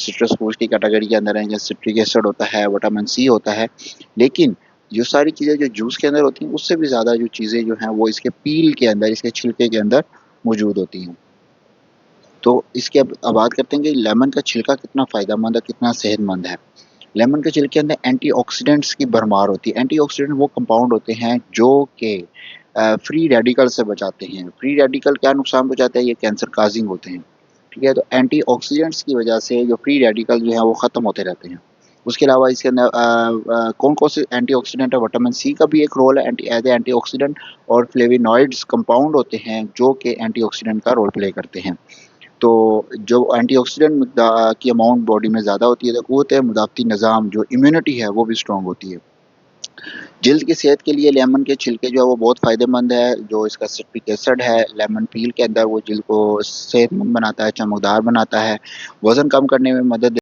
Citrus fruits की category के अंदर हैं, जैसे सिट्रिक एसिड होता है, विटामिन सी होता है। लेकिन जो सारी चीज़ें जो जूस के अंदर होती हैं, उससे भी ज़्यादा जो चीज़ें जो हैं वो इसके पील के अंदर, इसके छिलके के अंदर मौजूद होती हैं। तो इसकी अब बात करते हैं कि लेमन का छिलका कितना फ़ायदेमंद है, कितना सेहतमंद है। लेमन के छिलके के अंदर एंटीऑक्सीडेंट्स की भरमार होती है। एंटीऑक्सीडेंट वो कंपाउंड होते हैं जो कि फ्री रेडिकल से बचाते हैं। फ्री रेडिकल क्या नुकसान पहुँचाते हैं? ये कैंसर काज़िंग होते हैं। ठीक है? तो एंटीऑक्सीडेंट्स की वजह से जो फ्री रेडिकल जो है वो ख़त्म होते रहते हैं। उसके अलावा इसके अंदर कौन-कौन से एंटीऑक्सीडेंट है? विटामिन सी का भी एक रोल है एज़ ए एंटीऑक्सीडेंट, और फ्लेवोनॉइड्स कंपाउंड होते हैं जो कि एंटीऑक्सीडेंट का रोल प्ले करते हैं। तो जो एंटीऑक्सीडेंट की अमाउंट बॉडी में ज़्यादा होती है, तो क़ुव्वत मुदाफ़ती निज़ाम, जो इम्यूनिटी है, वो भी स्ट्रॉन्ग होती है। जल्द की सेहत के लिए लेमन के छिलके जो है वो बहुत फ़ायदेमंद है। जो इसका सिट्रिक एसिड है लेमन पील के अंदर, वो जल्द को सेहतमंद बनाता है, चमकदार बनाता है, वज़न कम करने में मदद